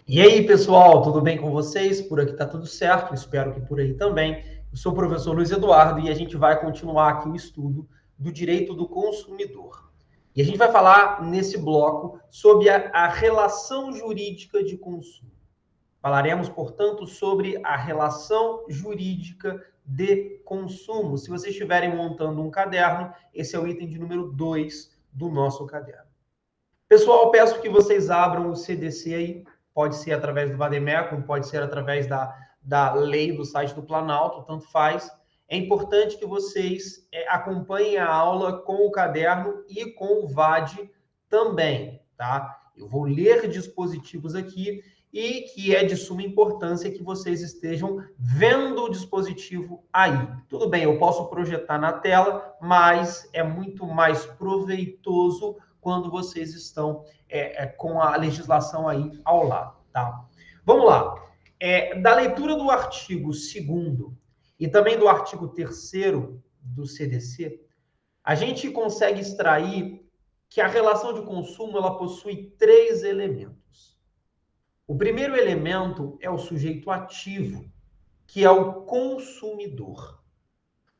E aí, pessoal, tudo bem com vocês? Por aqui tá tudo certo, espero que por aí também. Eu sou o professor Luiz Eduardo e a gente vai continuar aqui o estudo do direito do consumidor. E a gente vai falar nesse bloco sobre a relação jurídica de consumo. Falaremos, portanto, sobre a relação jurídica de consumo. Se vocês estiverem montando um caderno, esse é o item de número 2 do nosso caderno. Pessoal, peço que vocês abram o CDC aí, pode ser através do Vademecum, pode ser através da lei do site do Planalto, tanto faz. É importante que vocês acompanhem a aula com o caderno e com o VAD também, tá? Eu vou ler dispositivos aqui e que é de suma importância que vocês estejam vendo o dispositivo aí. Tudo bem, eu posso projetar na tela, mas é muito mais proveitoso quando vocês estão com a legislação aí ao lado, tá? Vamos lá. Da leitura do artigo 2º e também do artigo 3º do CDC, a gente consegue extrair que a relação de consumo ela possui 3 elementos. O primeiro elemento é o sujeito ativo, que é o consumidor.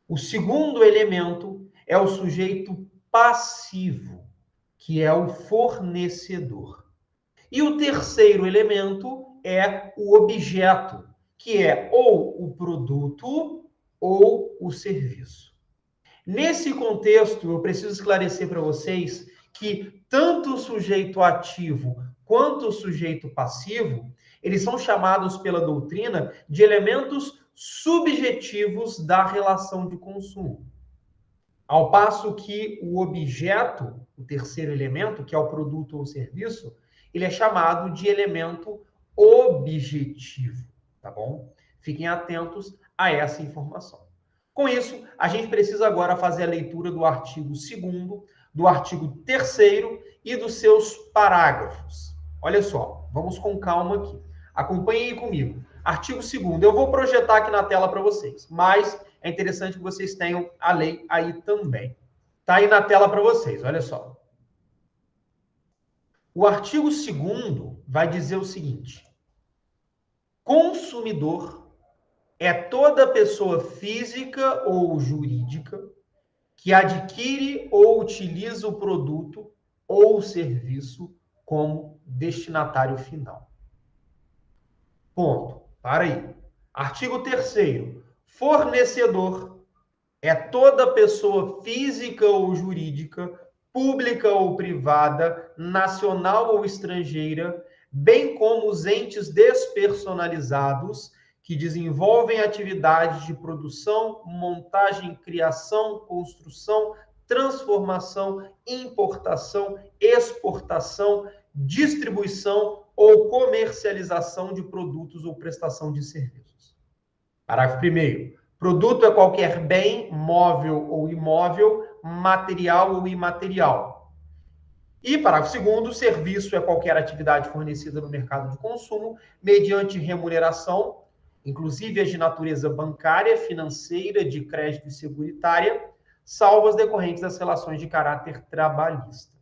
O segundo elemento é o sujeito passivo, que é o fornecedor. E o terceiro elemento é o objeto, que é ou o produto ou o serviço. Nesse contexto, eu preciso esclarecer para vocês que tanto o sujeito ativo quanto o sujeito passivo, eles são chamados pela doutrina de elementos subjetivos da relação de consumo. Ao passo que o objeto, o terceiro elemento, que é o produto ou serviço, ele é chamado de elemento objetivo, tá bom? Fiquem atentos a essa informação. Com isso, a gente precisa agora fazer a leitura do artigo 2º, do artigo 3º e dos seus parágrafos. Olha só, vamos com calma aqui. Acompanhem comigo. Artigo 2º, eu vou projetar aqui na tela para vocês, mas é interessante que vocês tenham a lei aí também. Está aí na tela para vocês, olha só. O artigo 2º vai dizer o seguinte: consumidor é toda pessoa física ou jurídica que adquire ou utiliza o produto ou o serviço como destinatário final. Ponto. Para aí. Artigo 3º. Fornecedor é toda pessoa física ou jurídica, pública ou privada, nacional ou estrangeira, bem como os entes despersonalizados que desenvolvem atividades de produção, montagem, criação, construção, transformação, importação, exportação, distribuição ou comercialização de produtos ou prestação de serviços. Parágrafo 1º. Produto é qualquer bem, móvel ou imóvel, material ou imaterial. E, parágrafo 2º, serviço é qualquer atividade fornecida no mercado de consumo mediante remuneração, inclusive as de natureza bancária, financeira, de crédito e seguritária, salvo as decorrentes das relações de caráter trabalhista.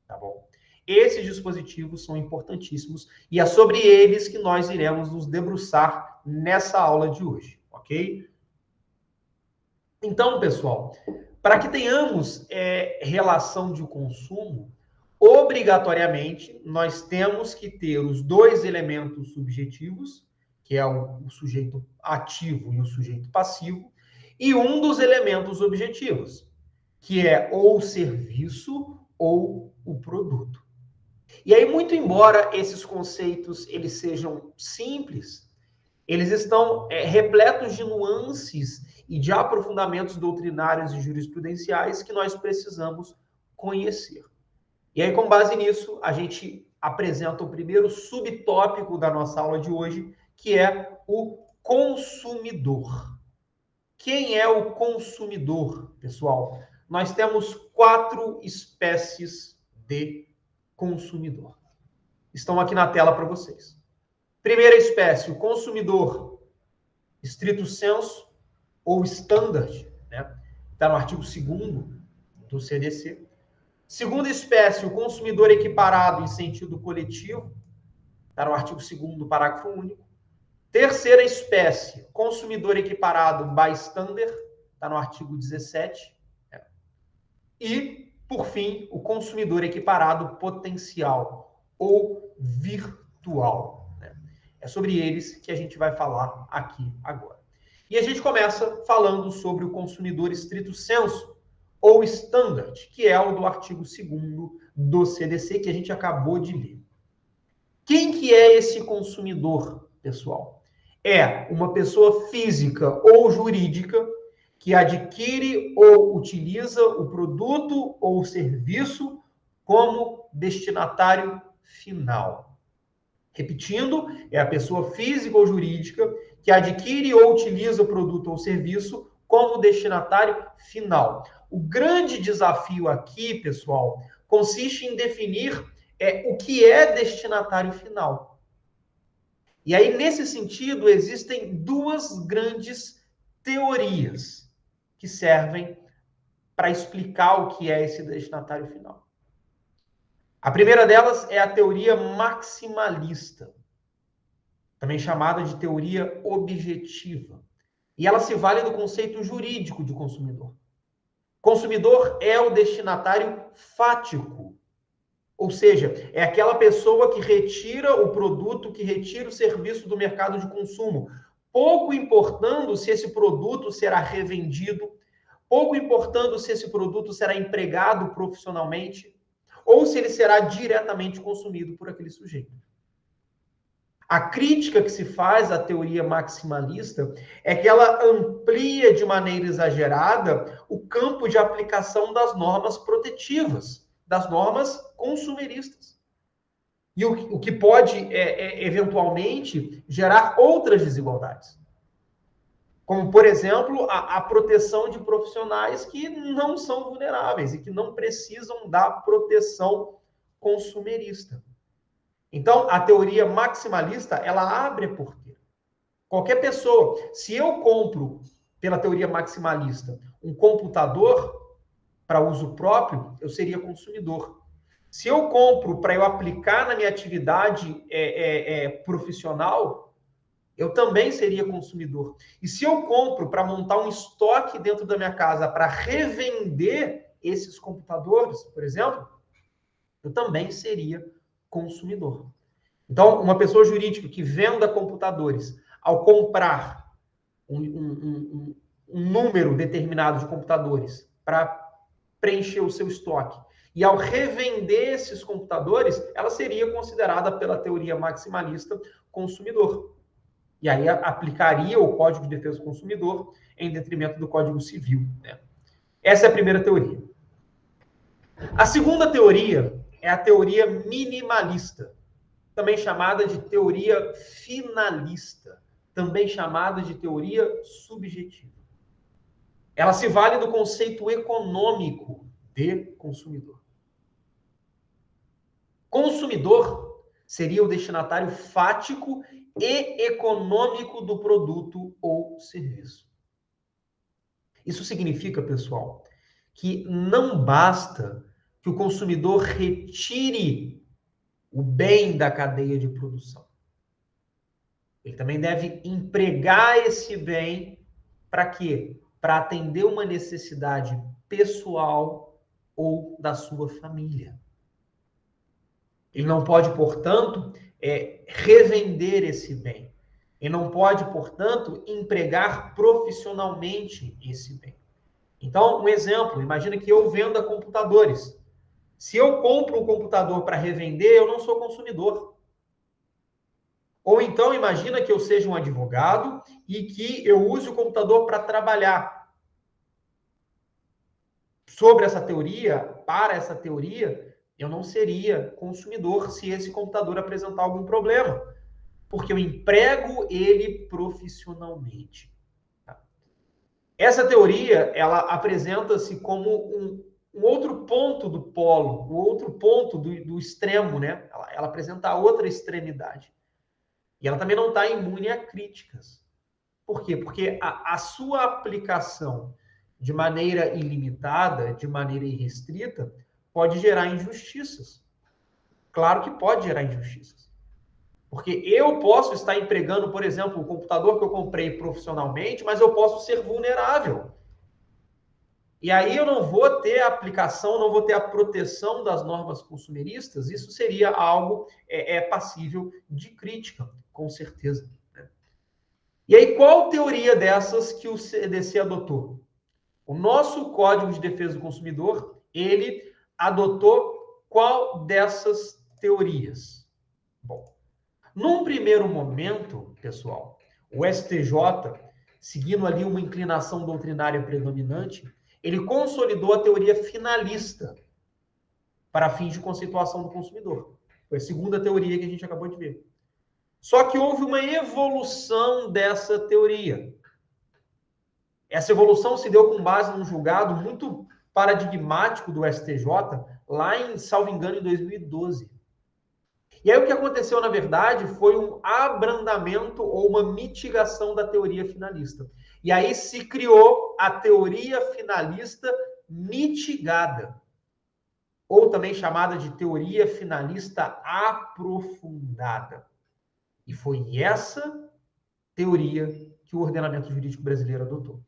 Tá bom? Esses dispositivos são importantíssimos e é sobre eles que nós iremos nos debruçar nessa aula de hoje, ok? Então, pessoal, para que tenhamos relação de consumo, obrigatoriamente, nós temos que ter os 2 elementos subjetivos, que é o sujeito ativo e o sujeito passivo, e um dos elementos objetivos, que é ou o serviço ou o produto. E aí, muito embora esses conceitos eles sejam simples, eles estão repletos de nuances e de aprofundamentos doutrinários e jurisprudenciais que nós precisamos conhecer. E aí, com base nisso, a gente apresenta o primeiro subtópico da nossa aula de hoje, que é o consumidor. Quem é o consumidor, pessoal? Nós temos 4 espécies de consumidor. Estão aqui na tela para vocês. Primeira espécie, o consumidor estrito sensu ou standard, né? Está no artigo 2º do CDC. Segunda espécie, o consumidor equiparado em sentido coletivo, está no artigo 2º, parágrafo único. Terceira espécie, consumidor equiparado bystander, está no artigo 17. E, por fim, o consumidor equiparado potencial ou virtual. É sobre eles que a gente vai falar aqui agora. E a gente começa falando sobre o consumidor estrito sensu, ou standard, que é o do artigo 2º do CDC, que a gente acabou de ler. Quem que é esse consumidor, pessoal? É uma pessoa física ou jurídica que adquire ou utiliza o produto ou o serviço como destinatário final. Repetindo, é a pessoa física ou jurídica que adquire ou utiliza o produto ou serviço como destinatário final. O grande desafio aqui, pessoal, consiste em definir o que é destinatário final. E aí, nesse sentido, existem duas grandes teorias que servem para explicar o que é esse destinatário final. A primeira delas é a teoria maximalista, também chamada de teoria objetiva. E ela se vale do conceito jurídico de consumidor. Consumidor é o destinatário fático, ou seja, é aquela pessoa que retira o produto, que retira o serviço do mercado de consumo, pouco importando se esse produto será revendido, pouco importando se esse produto será empregado profissionalmente, ou se ele será diretamente consumido por aquele sujeito. A crítica que se faz à teoria maximalista é que ela amplia de maneira exagerada o campo de aplicação das normas protetivas, das normas consumeristas. E o que pode, eventualmente, gerar outras desigualdades. Como, por exemplo, a proteção de profissionais que não são vulneráveis e que não precisam da proteção consumerista. Então, a teoria maximalista, ela abre a porteira. Qualquer pessoa, se eu compro, pela teoria maximalista, um computador para uso próprio, eu seria consumidor. Se eu compro para eu aplicar na minha atividade profissional, eu também seria consumidor. E se eu compro para montar um estoque dentro da minha casa para revender esses computadores, por exemplo, eu também seria consumidor. Então, uma pessoa jurídica que venda computadores, ao comprar um número determinado de computadores para preencher o seu estoque, e ao revender esses computadores, ela seria considerada, pela teoria maximalista, consumidor. E aí aplicaria o Código de Defesa do Consumidor em detrimento do Código Civil. Essa é a primeira teoria. A segunda teoria é a teoria minimalista, também chamada de teoria finalista, também chamada de teoria subjetiva. Ela se vale do conceito econômico de consumidor. Consumidor seria o destinatário fático e econômico do produto ou serviço. Isso significa, pessoal, que não basta que o consumidor retire o bem da cadeia de produção. Ele também deve empregar esse bem para quê? Para atender uma necessidade pessoal ou da sua família. Ele não pode, portanto, revender esse bem. Ele não pode, portanto, empregar profissionalmente esse bem. Então, um exemplo, imagina que eu venda computadores. Se eu compro um computador para revender, eu não sou consumidor. Ou então, imagina que eu seja um advogado e que eu use o computador para trabalhar. Sobre essa teoria, para essa teoria, eu não seria consumidor se esse computador apresentar algum problema, porque eu emprego ele profissionalmente. Essa teoria, ela apresenta-se como um outro ponto do polo, um outro ponto do extremo, né? Ela apresenta a outra extremidade. E ela também não está imune a críticas. Por quê? Porque a sua aplicação de maneira ilimitada, de maneira irrestrita, pode gerar injustiças. Claro que pode gerar injustiças. Porque eu posso estar empregando, por exemplo, o computador que eu comprei profissionalmente, mas eu posso ser vulnerável. E aí eu não vou ter a aplicação, não vou ter a proteção das normas consumeristas. Isso seria algo passível de crítica, com certeza. E aí, qual teoria dessas que o CDC adotou? O nosso Código de Defesa do Consumidor, ele adotou qual dessas teorias? Bom, num primeiro momento, pessoal, o STJ, seguindo ali uma inclinação doutrinária predominante, ele consolidou a teoria finalista para fins de conceituação do consumidor. Foi a segunda teoria que a gente acabou de ver. Só que houve uma evolução dessa teoria. Essa evolução se deu com base num julgado muito paradigmático do STJ, lá em, salvo engano, em 2012. E aí o que aconteceu, na verdade, foi um abrandamento ou uma mitigação da teoria finalista. E aí se criou a teoria finalista mitigada, ou também chamada de teoria finalista aprofundada. E foi essa teoria que o ordenamento jurídico brasileiro adotou.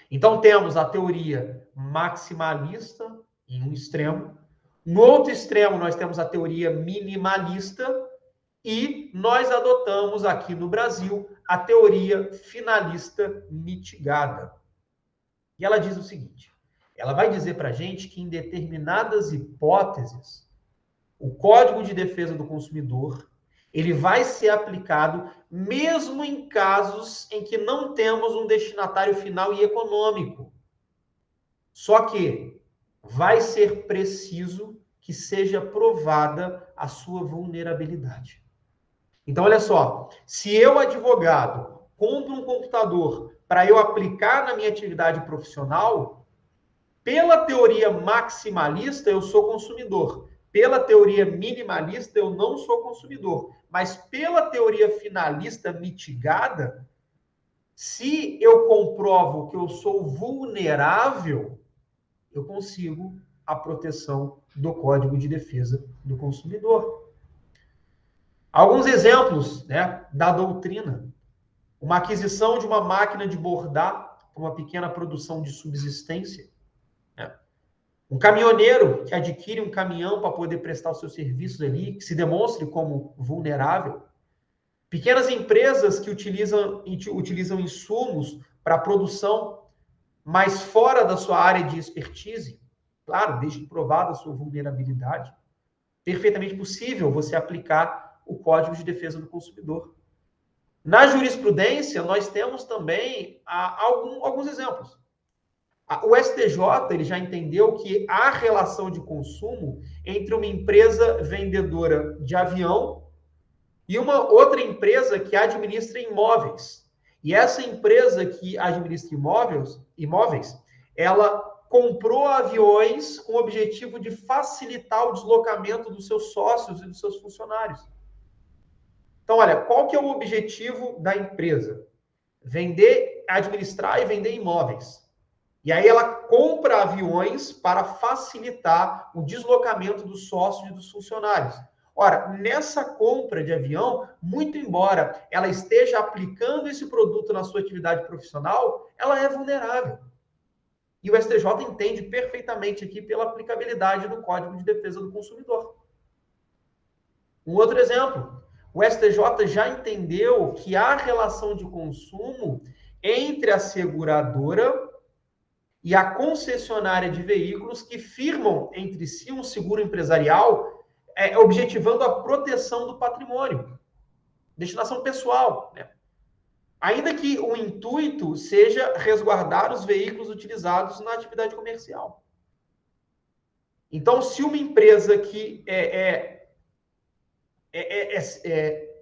Então, temos a teoria maximalista em um extremo. No outro extremo, nós temos a teoria minimalista. E nós adotamos aqui no Brasil a teoria finalista mitigada. E ela diz o seguinte: ela vai dizer para a gente que em determinadas hipóteses, o Código de Defesa do Consumidor ele vai ser aplicado mesmo em casos em que não temos um destinatário final e econômico. Só que vai ser preciso que seja provada a sua vulnerabilidade. Então, olha só, se eu, advogado, compro um computador para eu aplicar na minha atividade profissional, pela teoria maximalista, eu sou consumidor. Pela teoria minimalista, eu não sou consumidor. Mas pela teoria finalista mitigada, se eu comprovo que eu sou vulnerável, eu consigo a proteção do Código de Defesa do Consumidor. Alguns exemplos, né, da doutrina. Uma aquisição de uma máquina de bordar para uma pequena produção de subsistência. Né? Um caminhoneiro que adquire um caminhão para poder prestar os seus serviços ali, que se demonstre como vulnerável. Pequenas empresas que utilizam insumos para a produção, mas fora da sua área de expertise. Claro, desde que provada a sua vulnerabilidade. Perfeitamente possível você aplicar o Código de Defesa do Consumidor. Na jurisprudência, nós temos também alguns exemplos. O STJ ele já entendeu que há relação de consumo entre uma empresa vendedora de avião e uma outra empresa que administra imóveis. E essa empresa que administra imóveis, ela comprou aviões com o objetivo de facilitar o deslocamento dos seus sócios e dos seus funcionários. Então, olha, qual que é o objetivo da empresa? Vender, administrar e vender imóveis. E aí ela compra aviões para facilitar o deslocamento dos sócios e dos funcionários. Ora, nessa compra de avião, muito embora ela esteja aplicando esse produto na sua atividade profissional, ela é vulnerável. E o STJ entende perfeitamente aqui pela aplicabilidade do Código de Defesa do Consumidor. Um outro exemplo, o STJ já entendeu que há relação de consumo entre a seguradora e a concessionária de veículos que firmam entre si um seguro empresarial, objetivando a proteção do patrimônio, destinação pessoal, né? Ainda que o intuito seja resguardar os veículos utilizados na atividade comercial. Então, se uma empresa que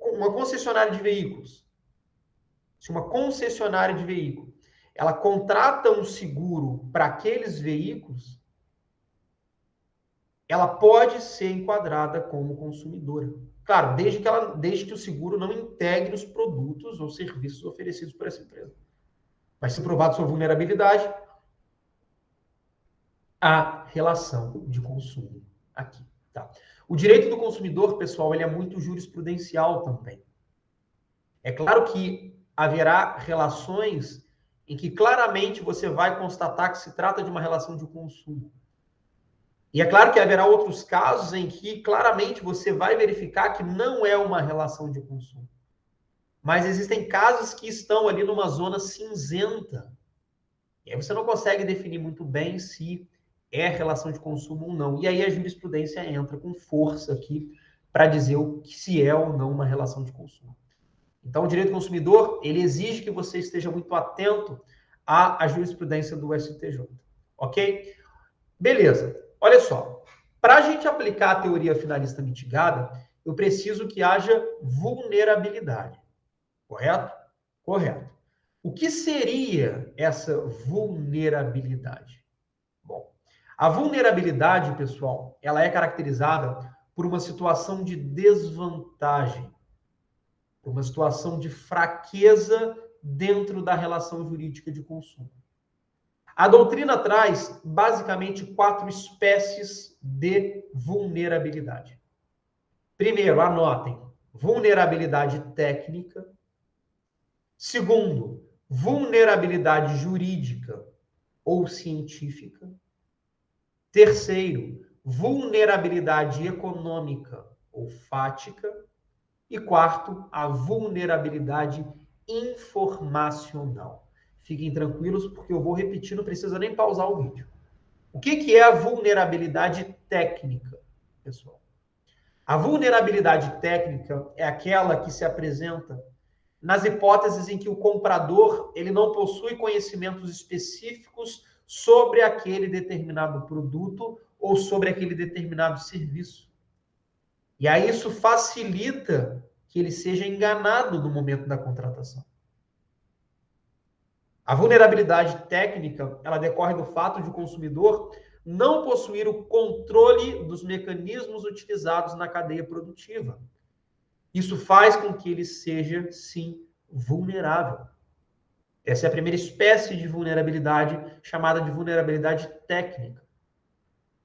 uma concessionária de veículos, se uma concessionária de veículo, ela contrata um seguro para aqueles veículos, ela pode ser enquadrada como consumidora. Claro, desde que o seguro não integre os produtos ou serviços oferecidos por essa empresa. Vai ser provado sua vulnerabilidade, a relação de consumo aqui. Tá? O direito do consumidor, pessoal, ele é muito jurisprudencial também. É claro que haverá relações em que claramente você vai constatar que se trata de uma relação de consumo. E é claro que haverá outros casos em que claramente você vai verificar que não é uma relação de consumo. Mas existem casos que estão ali numa zona cinzenta. E aí você não consegue definir muito bem se é relação de consumo ou não. E aí a jurisprudência entra com força aqui para dizer o que se é ou não uma relação de consumo. Então, o direito do consumidor, ele exige que você esteja muito atento à jurisprudência do STJ. Ok? Beleza. Olha só. Para a gente aplicar a teoria finalista mitigada, eu preciso que haja vulnerabilidade. Correto? Correto. O que seria essa vulnerabilidade? Bom, a vulnerabilidade, pessoal, ela é caracterizada por uma situação de desvantagem, por uma situação de fraqueza dentro da relação jurídica de consumo. A doutrina traz basicamente 4 espécies de vulnerabilidade. Primeiro, anotem, vulnerabilidade técnica. Segundo, vulnerabilidade jurídica ou científica. Terceiro, vulnerabilidade econômica ou fática. E quarto, a vulnerabilidade informacional. Fiquem tranquilos, porque eu vou repetir, não precisa nem pausar o vídeo. O que é a vulnerabilidade técnica, pessoal? A vulnerabilidade técnica é aquela que se apresenta nas hipóteses em que o comprador ele não possui conhecimentos específicos sobre aquele determinado produto ou sobre aquele determinado serviço. E aí isso facilita que ele seja enganado no momento da contratação. A vulnerabilidade técnica, ela decorre do fato de o consumidor não possuir o controle dos mecanismos utilizados na cadeia produtiva. Isso faz com que ele seja, sim, vulnerável. Essa é a primeira espécie de vulnerabilidade, chamada de vulnerabilidade técnica.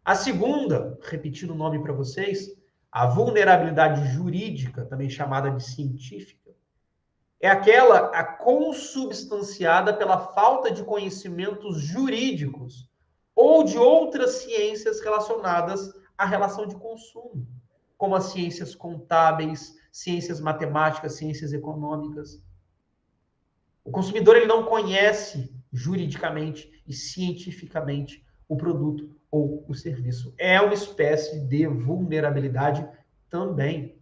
A segunda, repetindo o nome para vocês, a vulnerabilidade jurídica, também chamada de científica, é aquela consubstanciada pela falta de conhecimentos jurídicos ou de outras ciências relacionadas à relação de consumo, como as ciências contábeis, ciências matemáticas, ciências econômicas. O consumidor ele não conhece juridicamente e cientificamente o produto ou o serviço. É uma espécie de vulnerabilidade também.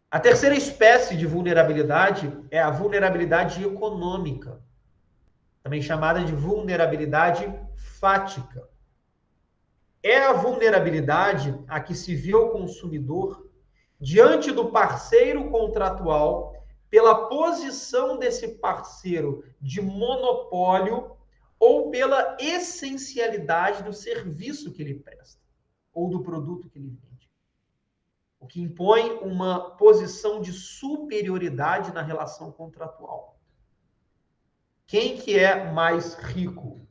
A terceira espécie de vulnerabilidade é a vulnerabilidade econômica, também chamada de vulnerabilidade fática. É a vulnerabilidade a que se vê o consumidor diante do parceiro contratual pela posição desse parceiro de monopólio ou pela essencialidade do serviço que ele presta ou do produto que ele vende. O que impõe uma posição de superioridade na relação contratual. Quem que é mais rico?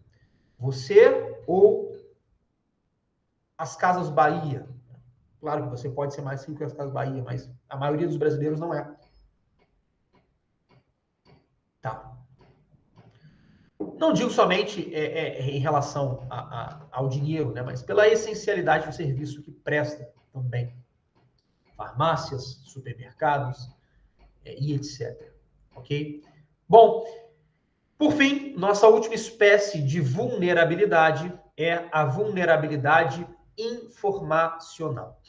Você ou as Casas Bahia? Claro que você pode ser mais rico que as Casas Bahia, mas a maioria dos brasileiros não é. Tá. Não digo somente em relação ao dinheiro, né, mas pela essencialidade do serviço que presta também. Farmácias, supermercados e etc. Ok? Bom, por fim, nossa última espécie de vulnerabilidade é a vulnerabilidade informacional.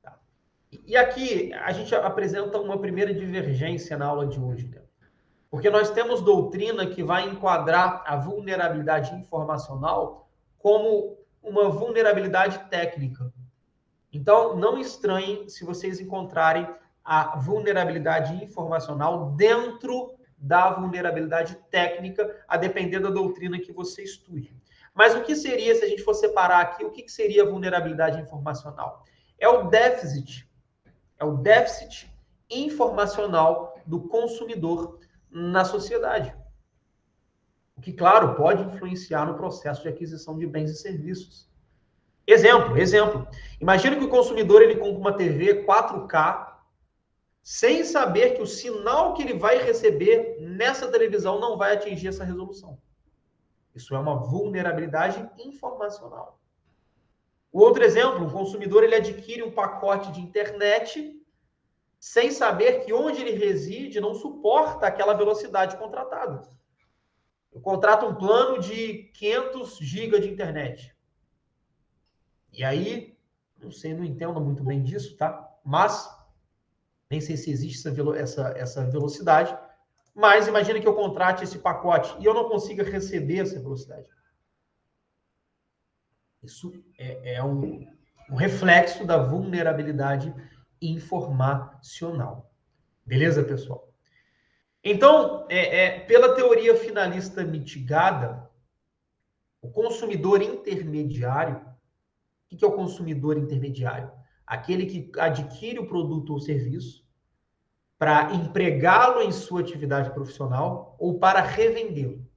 Tá? E aqui a gente apresenta uma primeira divergência na aula de hoje, né? Porque nós temos doutrina que vai enquadrar a vulnerabilidade informacional como uma vulnerabilidade técnica. Então, não estranhem se vocês encontrarem a vulnerabilidade informacional dentro da vulnerabilidade técnica, a depender da doutrina que você estude. Mas o que seria, se a gente for separar aqui, o que seria a vulnerabilidade informacional? É o déficit informacional do consumidor na sociedade. O que, claro, pode influenciar no processo de aquisição de bens e serviços. Exemplo. Imagina que o consumidor ele compra uma TV 4K sem saber que o sinal que ele vai receber nessa televisão não vai atingir essa resolução. Isso é uma vulnerabilidade informacional. O outro exemplo, o consumidor ele adquire um pacote de internet sem saber que onde ele reside não suporta aquela velocidade contratada. Eu contrato um plano de 500 GB de internet. E aí, não sei, não entendo muito bem disso, tá? Mas, nem sei se existe essa velocidade, mas imagina que eu contrate esse pacote e eu não consiga receber essa velocidade. Isso é um reflexo da vulnerabilidade informacional. Beleza, pessoal? Então, pela teoria finalista mitigada, o consumidor intermediário, o que é o consumidor intermediário? Aquele que adquire o produto ou serviço para empregá-lo em sua atividade profissional ou para revendê-lo.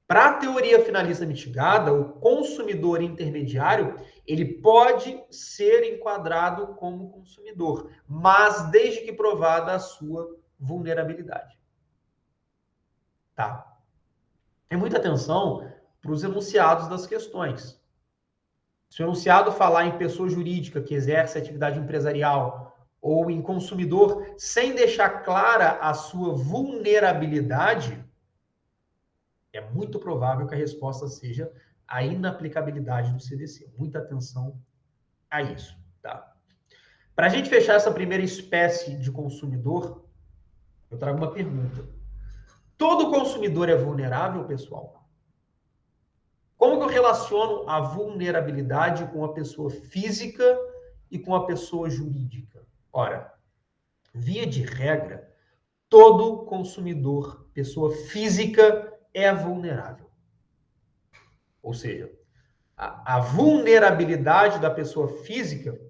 Para a teoria finalista mitigada, o consumidor intermediário, ele pode ser enquadrado como consumidor, mas desde que provada a sua vulnerabilidade. Tá? Tem muita atenção para os enunciados das questões. Se o enunciado falar em pessoa jurídica que exerce atividade empresarial ou em consumidor sem deixar clara a sua vulnerabilidade, é muito provável que a resposta seja a inaplicabilidade do CDC. Muita atenção a isso, tá? Para a gente fechar essa primeira espécie de consumidor, eu trago uma pergunta. Todo consumidor é vulnerável, pessoal? Como que eu relaciono a vulnerabilidade com a pessoa física e com a pessoa jurídica? Ora, via de regra, todo consumidor, pessoa física, é vulnerável. Ou seja, a vulnerabilidade da pessoa física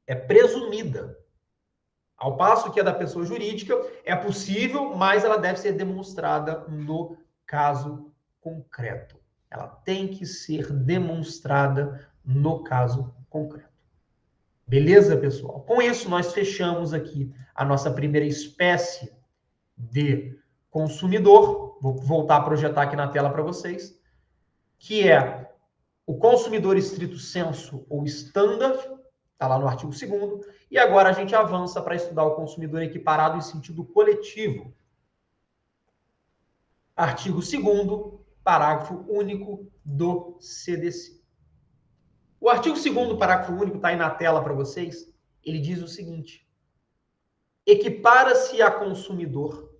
é presumida. Ao passo que a da pessoa jurídica é possível, mas ela deve ser demonstrada no caso concreto. Ela tem que ser demonstrada no caso concreto. Beleza, pessoal? Com isso, nós fechamos aqui a nossa primeira espécie de consumidor. Vou voltar a projetar aqui na tela para vocês, que é o consumidor estrito sensu ou standard, está lá no artigo 2º, e agora a gente avança para estudar o consumidor equiparado em sentido coletivo. Artigo 2º, parágrafo único do CDC. O artigo 2º, parágrafo único, está aí na tela para vocês, ele diz o seguinte: equipara-se a consumidor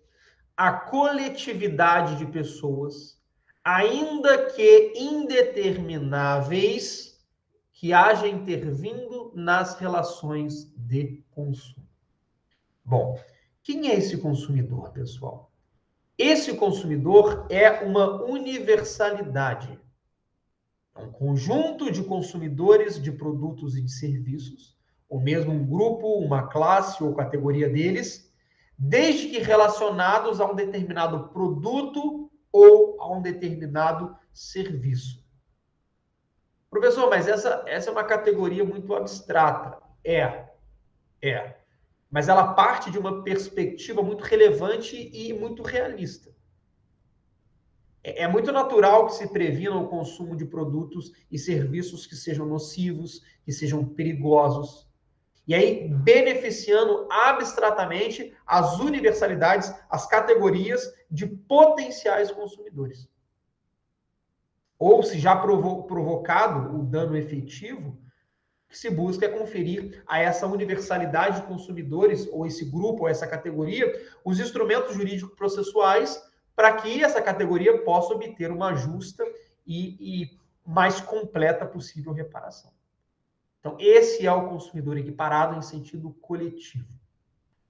a coletividade de pessoas, ainda que indetermináveis, que haja intervindo nas relações de consumo. Bom, quem é esse consumidor, pessoal? Esse consumidor é uma universalidade. É um conjunto de consumidores de produtos e de serviços, ou mesmo um grupo, uma classe ou categoria deles, desde que relacionados a um determinado produto ou a um determinado serviço. Professor, mas essa é uma categoria muito abstrata. Mas ela parte de uma perspectiva muito relevante e muito realista. É muito natural que se previna o consumo de produtos e serviços que sejam nocivos, que sejam perigosos. E aí, beneficiando abstratamente as universalidades, as categorias de potenciais consumidores. Ou, se já provocado o dano efetivo, que se busca é conferir a essa universalidade de consumidores, ou esse grupo, ou essa categoria, os instrumentos jurídicos processuais para que essa categoria possa obter uma justa e mais completa possível reparação. Então, esse é o consumidor equiparado em sentido coletivo.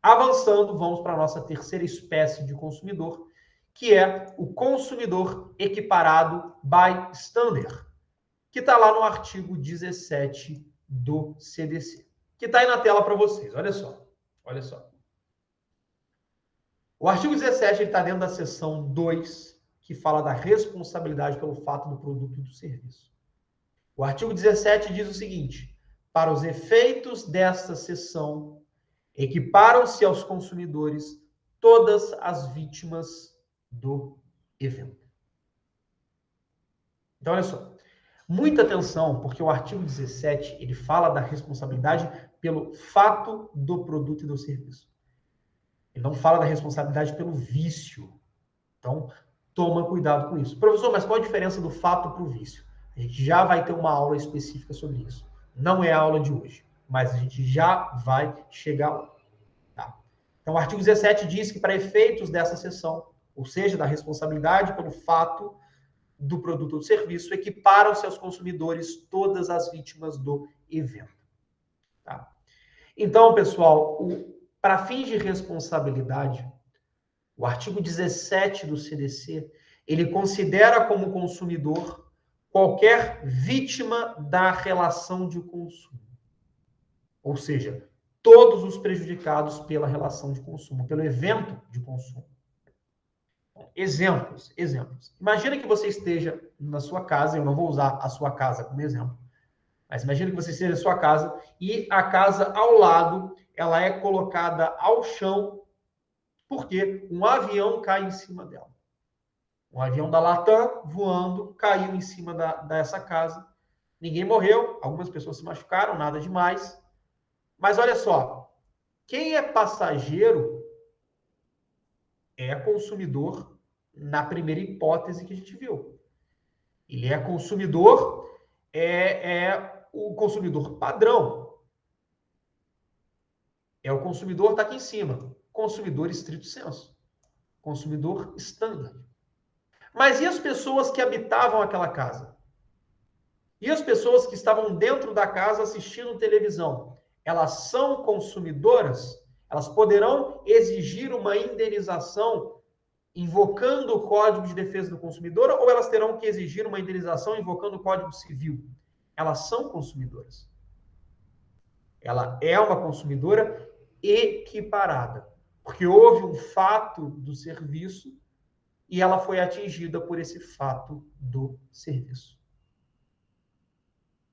Avançando, vamos para a nossa terceira espécie de consumidor, que é o consumidor equiparado bystander, que está lá no artigo 17 do CDC, que está aí na tela para vocês. Olha só. O artigo 17 está dentro da seção 2, que fala da responsabilidade pelo fato do produto e do serviço. O artigo 17 diz o seguinte: para os efeitos desta seção, equiparam-se aos consumidores todas as vítimas do evento. Então, olha só. Muita atenção, porque o artigo 17, ele fala da responsabilidade pelo fato do produto e do serviço. Ele não fala da responsabilidade pelo vício. Então, toma cuidado com isso. Professor, mas qual a diferença do fato para o vício? A gente já vai ter uma aula específica sobre isso. Não é a aula de hoje, mas a gente já vai chegar lá. Tá? Então, o artigo 17 diz que para efeitos dessa seção, ou seja, da responsabilidade pelo fato do produto ou do serviço, equiparam-se aos consumidores todas as vítimas do evento. Tá? Então, pessoal, para fins de responsabilidade, o artigo 17 do CDC, ele considera como consumidor qualquer vítima da relação de consumo. Ou seja, todos os prejudicados pela relação de consumo, pelo evento de consumo. Exemplos. Imagina que você esteja na sua casa, eu não vou usar a sua casa como exemplo, mas imagina que você esteja na sua casa e a casa ao lado, ela é colocada ao chão porque um avião cai em cima dela. Um avião da Latam voando caiu em cima dessa casa. Ninguém morreu, algumas pessoas se machucaram, nada demais. Mas olha só, quem é passageiro é consumidor na primeira hipótese que a gente viu. Ele é consumidor, é o consumidor padrão. É o consumidor, está aqui em cima. Consumidor estrito senso. Consumidor standard. Mas e as pessoas que habitavam aquela casa? E as pessoas que estavam dentro da casa assistindo televisão? Elas são consumidoras? Elas poderão exigir uma indenização invocando o Código de Defesa do Consumidor ou elas terão que exigir uma indenização invocando o Código Civil? Elas são consumidoras. Ela é uma consumidora equiparada, porque houve um fato do serviço e ela foi atingida por esse fato do serviço.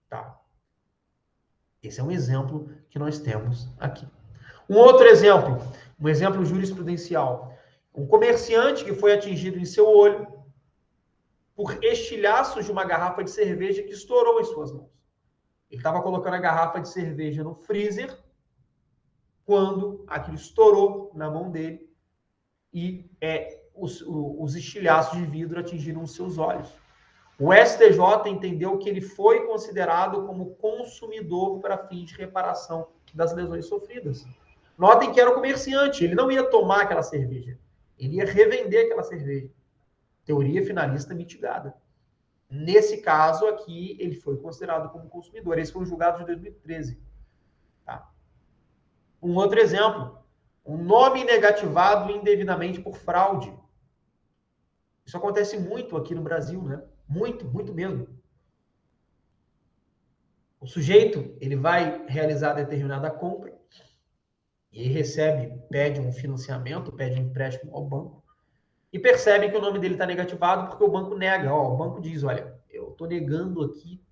Tá? Esse é um exemplo que nós temos aqui. Um outro exemplo, um exemplo jurisprudencial. Um comerciante que foi atingido em seu olho por estilhaços de uma garrafa de cerveja que estourou em suas mãos. Ele estava colocando a garrafa de cerveja no freezer quando aquilo estourou na mão dele e os estilhaços de vidro atingiram os seus olhos. O STJ entendeu que ele foi considerado como consumidor para fins de reparação das lesões sofridas. Notem que era o comerciante, ele não ia tomar aquela cerveja, ele ia revender aquela cerveja. Teoria finalista mitigada. Nesse caso aqui, ele foi considerado como consumidor. Esse foi um julgado de 2013. Tá? Um outro exemplo, um nome negativado indevidamente por fraude. Isso acontece muito aqui no Brasil, né? Muito mesmo. O sujeito, ele vai realizar determinada compra e recebe, pede um financiamento, pede um empréstimo ao banco e percebe que o nome dele está negativado porque o banco nega. O banco diz, olha, eu estou negando aqui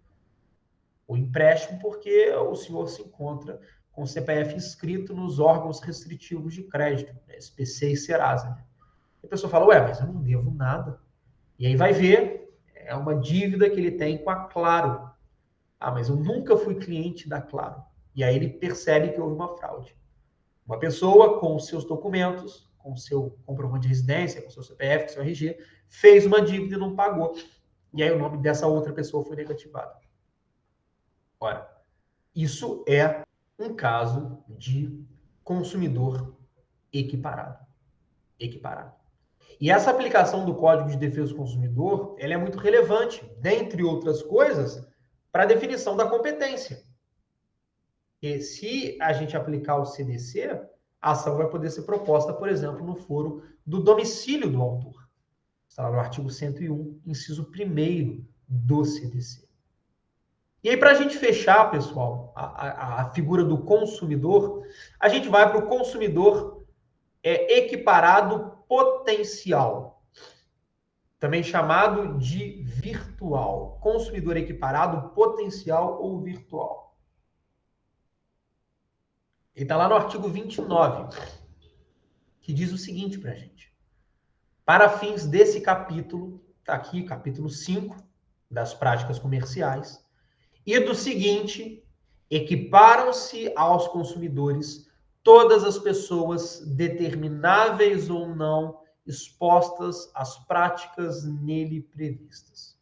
o empréstimo porque o senhor se encontra com o CPF inscrito nos órgãos restritivos de crédito, né, SPC e Serasa. E a pessoa fala, ué, mas eu não devo nada. E aí vai ver, é uma dívida que ele tem com a Claro. Ah, mas eu nunca fui cliente da Claro. E aí ele percebe que houve uma fraude. Uma pessoa com os seus documentos, com o seu comprovante de residência, com o seu CPF, com o seu RG, fez uma dívida e não pagou. E aí o nome dessa outra pessoa foi negativado. Ora, isso é um caso de consumidor equiparado. E essa aplicação do Código de Defesa do Consumidor, ela é muito relevante, dentre outras coisas, para a definição da competência. E se a gente aplicar o CDC, a ação vai poder ser proposta, por exemplo, no foro do domicílio do autor. Está lá no artigo 101, inciso 1º do CDC. E aí, para a gente fechar, pessoal, a figura do consumidor, a gente vai para o consumidor equiparado potencial. também chamado de virtual. Consumidor equiparado, potencial ou virtual. Ele está lá no artigo 29, que diz o seguinte para a gente. Para fins desse capítulo, está aqui, capítulo 5, das práticas comerciais, e do seguinte, equiparam-se aos consumidores todas as pessoas determináveis ou não expostas às práticas nele previstas.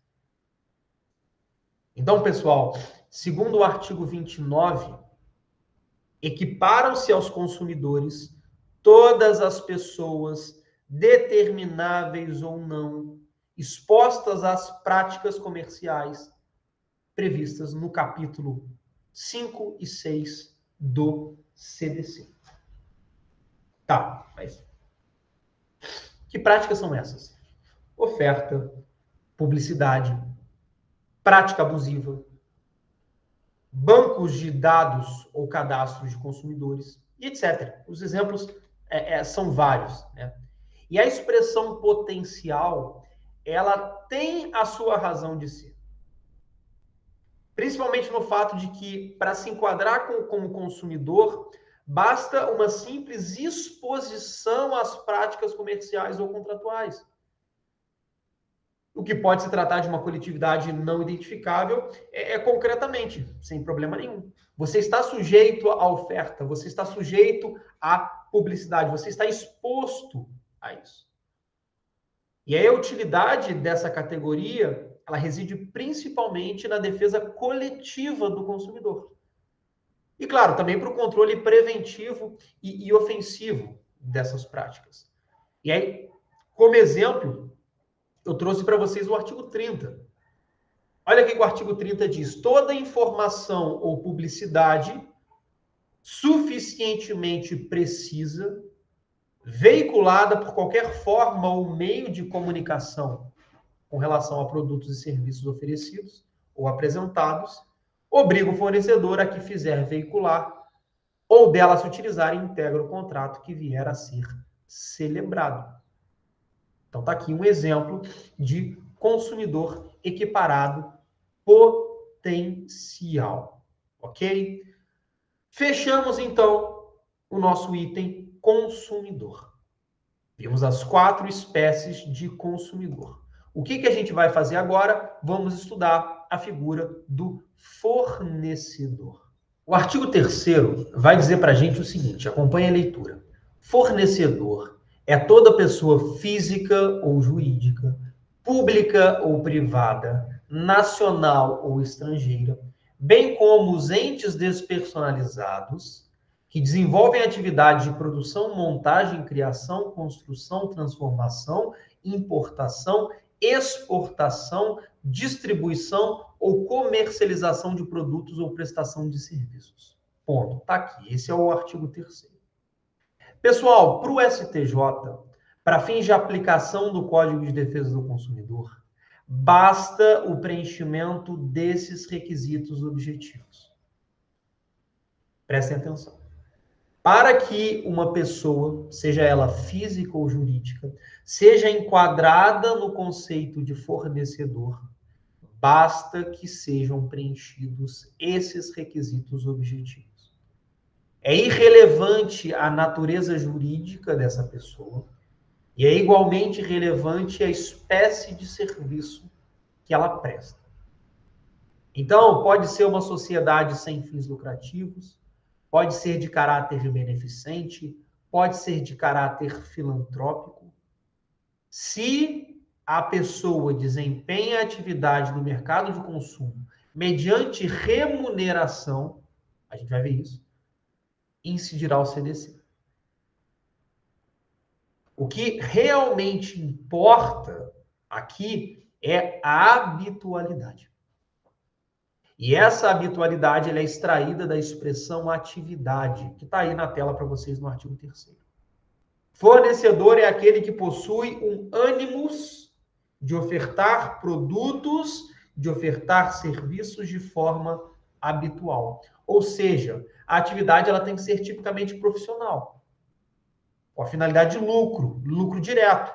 Então, pessoal, segundo o artigo 29, equiparam-se aos consumidores todas as pessoas determináveis ou não expostas às práticas comerciais previstas no capítulo 5 e 6 do CDC. Tá, mas que práticas são essas? Oferta, publicidade, prática abusiva, bancos de dados ou cadastros de consumidores, e etc. Os exemplos são vários, né? E a expressão potencial, ela tem a sua razão de ser. Principalmente no fato de que, para se enquadrar como consumidor, basta uma simples exposição às práticas comerciais ou contratuais. O que pode se tratar de uma coletividade não identificável concretamente, sem problema nenhum. Você está sujeito à oferta, você está sujeito à publicidade, você está exposto a isso. E aí a utilidade dessa categoria, ela reside principalmente na defesa coletiva do consumidor. E, claro, também para o controle preventivo e ofensivo dessas práticas. E aí, como exemplo, eu trouxe para vocês o artigo 30. Olha o que o artigo 30 diz. Toda informação ou publicidade suficientemente precisa, veiculada por qualquer forma ou meio de comunicação com relação a produtos e serviços oferecidos ou apresentados, obriga o fornecedor a que fizer veicular ou dela se utilizar e integra o contrato que vier a ser celebrado. Então, está aqui um exemplo de consumidor equiparado potencial. Ok? Fechamos, então, o nosso item consumidor. Vimos as 4 espécies de consumidor. O que a gente vai fazer agora? Vamos estudar a figura do fornecedor. O artigo 3º vai dizer para a gente o seguinte, acompanhe a leitura. Fornecedor é toda pessoa física ou jurídica, pública ou privada, nacional ou estrangeira, bem como os entes despersonalizados, que desenvolvem atividade de produção, montagem, criação, construção, transformação, importação, exportação, distribuição ou comercialização de produtos ou prestação de serviços. Ponto. Está aqui. Esse é o artigo 3º. Pessoal, para o STJ, para fins de aplicação do Código de Defesa do Consumidor, basta o preenchimento desses requisitos objetivos. Prestem atenção. Para que uma pessoa, seja ela física ou jurídica, seja enquadrada no conceito de fornecedor, basta que sejam preenchidos esses requisitos objetivos. É irrelevante a natureza jurídica dessa pessoa e é igualmente relevante a espécie de serviço que ela presta. Então, pode ser uma sociedade sem fins lucrativos, pode ser de caráter beneficente, pode ser de caráter filantrópico. Se a pessoa desempenha atividade no mercado de consumo mediante remuneração, a gente vai ver isso, incidirá o CDC. O que realmente importa aqui é a habitualidade. E essa habitualidade ela é extraída da expressão atividade, que está aí na tela para vocês no artigo 3º. Fornecedor é aquele que possui um ânimos de ofertar produtos, de ofertar serviços de forma habitual. Ou seja, a atividade ela tem que ser tipicamente profissional, com a finalidade de lucro, lucro direto.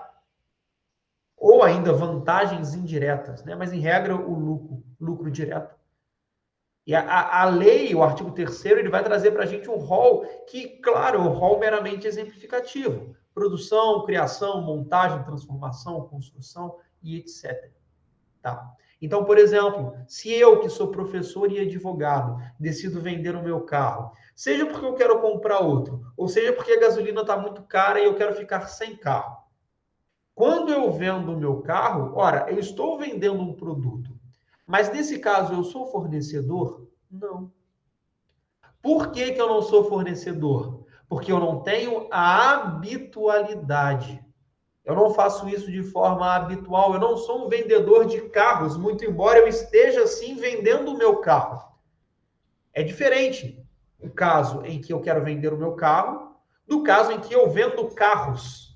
ou ainda vantagens indiretas, né? Mas em regra o lucro direto. E a lei, o artigo 3º, ele vai trazer para a gente um rol que, claro, é um rol meramente exemplificativo. Produção, criação, montagem, transformação, construção e etc. Tá? Então, por exemplo, se eu, que sou professor e advogado, decido vender o meu carro, seja porque eu quero comprar outro, ou seja porque a gasolina está muito cara e eu quero ficar sem carro. Quando eu vendo o meu carro, ora, eu estou vendendo um produto, mas nesse caso eu sou fornecedor? Não. Por que que eu não sou fornecedor? Porque eu não tenho a habitualidade. Eu não faço isso de forma habitual. Eu não sou um vendedor de carros, muito embora eu esteja sim vendendo o meu carro. É diferente o caso em que eu quero vender o meu carro do caso em que eu vendo carros.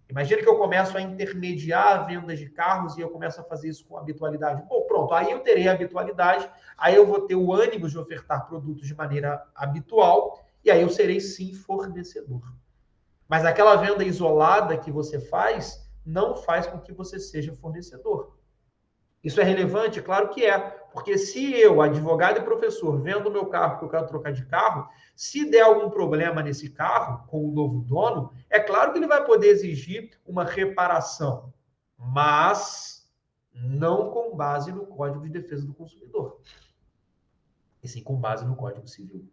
Imagina que eu começo a intermediar a venda de carros e eu começo a fazer isso com habitualidade. Pô, pronto, aí eu terei a habitualidade, aí eu vou ter o ânimo de ofertar produtos de maneira habitual e aí eu serei sim fornecedor. Mas aquela venda isolada que você faz não faz com que você seja fornecedor. Isso é relevante? Claro que é. Porque se eu, advogado e professor, vendo o meu carro porque eu quero trocar de carro, se der algum problema nesse carro com o novo dono, é claro que ele vai poder exigir uma reparação, mas não com base no Código de Defesa do Consumidor, e sim com base no Código Civil.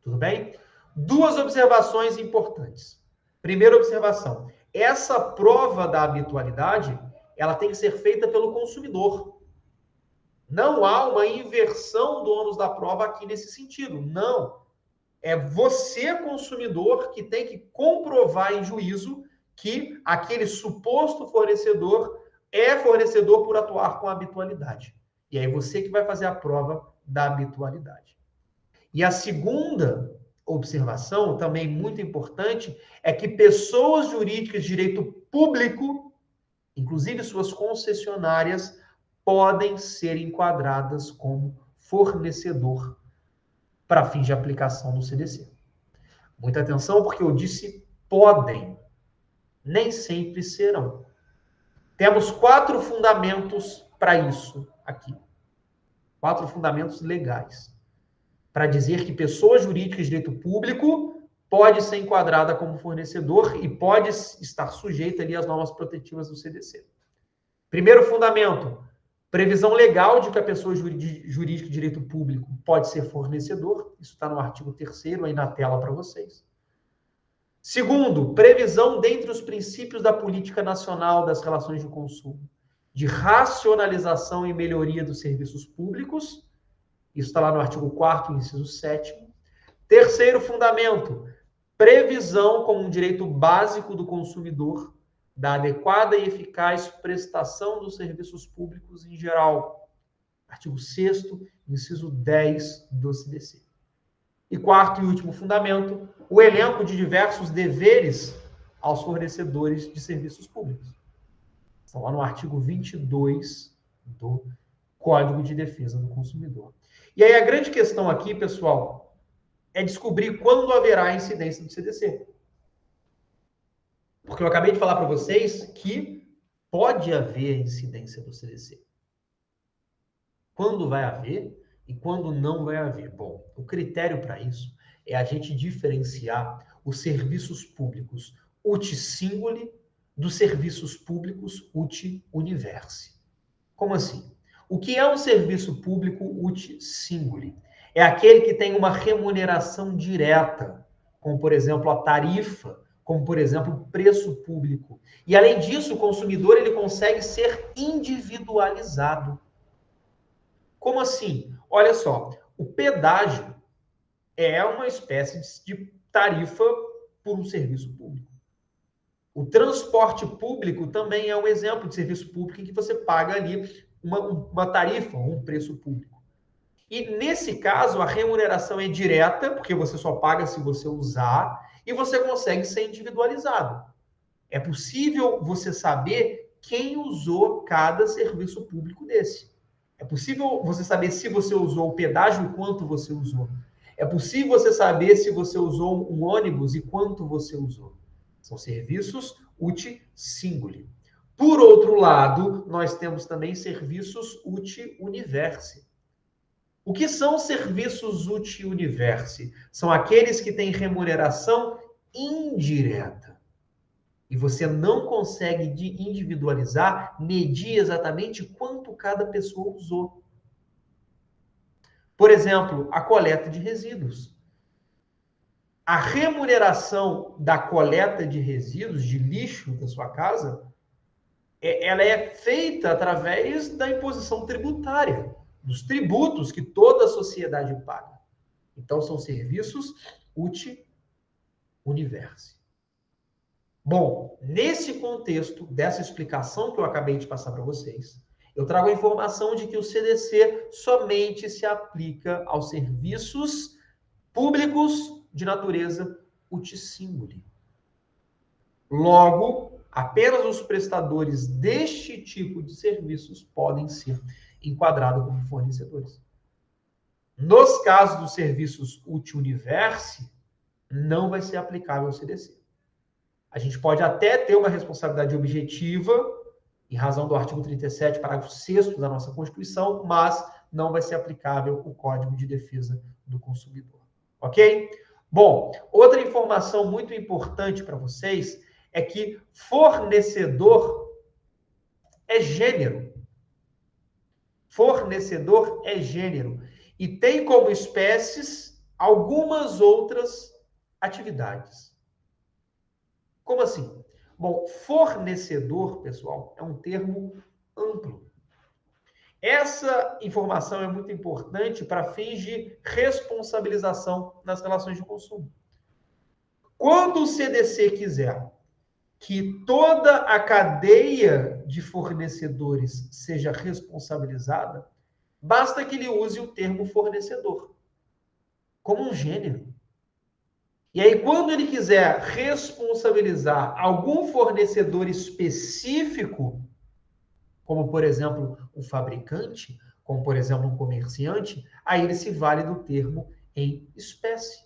Tudo bem? Duas observações importantes. Primeira observação: essa prova da habitualidade, ela tem que ser feita pelo consumidor. Não há uma inversão do ônus da prova aqui nesse sentido. Não. É você, consumidor, que tem que comprovar em juízo que aquele suposto fornecedor é fornecedor por atuar com habitualidade. E aí você que vai fazer a prova da habitualidade. E a segunda observação, também muito importante, é que pessoas jurídicas de direito público, inclusive suas concessionárias, podem ser enquadradas como fornecedor para fins de aplicação do CDC. Muita atenção, porque eu disse podem, nem sempre serão. Temos 4 fundamentos para isso aqui. 4 fundamentos legais para dizer que pessoa jurídica de direito público pode ser enquadrada como fornecedor e pode estar sujeita ali às normas protetivas do CDC. Primeiro fundamento: previsão legal de que a pessoa jurídica de direito público pode ser fornecedor. Isso está no artigo 3º aí na tela para vocês. Segundo, previsão dentre os princípios da política nacional das relações de consumo, de racionalização e melhoria dos serviços públicos. Isso está lá no artigo 4º, inciso 7º. Terceiro fundamento, previsão como um direito básico do consumidor da adequada e eficaz prestação dos serviços públicos em geral. Artigo 6º, inciso 10 do CDC. E quarto e último fundamento, o elenco de diversos deveres aos fornecedores de serviços públicos. Estão lá no artigo 22 do Código de Defesa do Consumidor. E aí a grande questão aqui, pessoal, é descobrir quando haverá incidência do CDC. Porque eu acabei de falar para vocês que pode haver incidência do CDC. Quando vai haver e quando não vai haver? Bom, o critério para isso é a gente diferenciar os serviços públicos uti singuli dos serviços públicos uti universi. Como assim? O que é um serviço público uti singuli? É aquele que tem uma remuneração direta, como, por exemplo, a tarifa, como, por exemplo, o preço público. E, além disso, o consumidor ele consegue ser individualizado. Como assim? Olha só, o pedágio é uma espécie de tarifa por um serviço público. O transporte público também é um exemplo de serviço público em que você paga ali uma tarifa, um preço público. E nesse caso, a remuneração é direta, porque você só paga se você usar, e você consegue ser individualizado. É possível você saber quem usou cada serviço público desse. É possível você saber se você usou o pedágio e quanto você usou. É possível você saber se você usou um ônibus e quanto você usou. São serviços uti singuli. Por outro lado, nós temos também serviços uti universi. O que são serviços uti universi? São aqueles que têm remuneração indireta. E você não consegue individualizar, medir exatamente quanto cada pessoa usou. Por exemplo, a coleta de resíduos. A remuneração da coleta de resíduos, de lixo da sua casa, ela é feita através da imposição tributária, dos tributos que toda a sociedade paga. Então, são serviços uti universi. Bom, nesse contexto dessa explicação que eu acabei de passar para vocês, eu trago a informação de que o CDC somente se aplica aos serviços públicos de natureza uti singuli. Logo, apenas os prestadores deste tipo de serviços podem ser enquadrados como fornecedores. Nos casos dos serviços uti universi, não vai ser aplicável ao CDC. A gente pode até ter uma responsabilidade objetiva, em razão do artigo 37, parágrafo 6º da nossa Constituição, mas não vai ser aplicável o Código de Defesa do Consumidor. Ok? Bom, outra informação muito importante para vocês é que fornecedor é gênero. Fornecedor é gênero. E tem como espécies algumas outras atividades. Como assim? Bom, fornecedor, pessoal, é um termo amplo. Essa informação é muito importante para fins de responsabilização nas relações de consumo. Quando o CDC quiser que toda a cadeia de fornecedores seja responsabilizada, basta que ele use o termo fornecedor como um gênero. E aí, quando ele quiser responsabilizar algum fornecedor específico, como, por exemplo, um fabricante, como, por exemplo, um comerciante, aí ele se vale do termo em espécie.